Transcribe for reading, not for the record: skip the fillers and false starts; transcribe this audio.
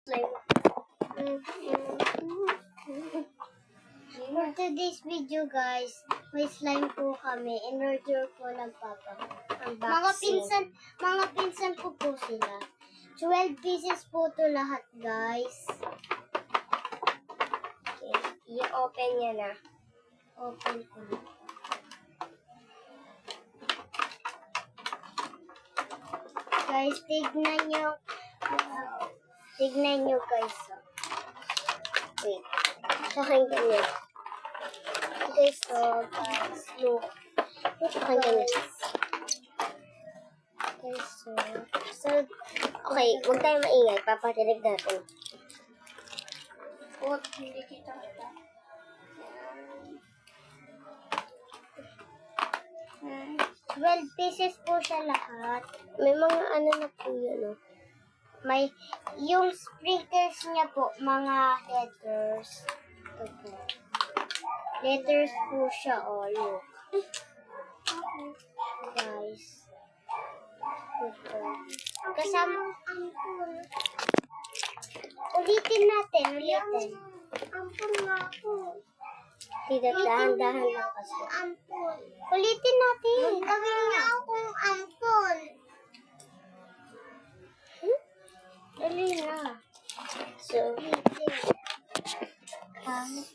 slime. For today's video guys, may slime po kami. In-order po ng papa. Mga pinsan ko po sila. 12 pieces po to lahat guys. Okay. I-open niya na. Open ko na. Guys, tignan nyo guys. Wait. Pakinggan niya. Okay, so guys, look. Pakinggan niya. Okay, so Okay, huwag tayong maingay. Papatinig natin. hindi kita. 12 pieces po siya lahat. May mga ano na po yun, oh. May, yung sprinkles niya po, mga letters. Ito po. Letters po siya, oh, look. Guys. Ito. Kasama, ulitin natin. Ampun nga po. Tita, dahan-dahan lang kasi. Ampun. Ulitin natin. Gawin niya akong ampun. Dali na. So, Pangit.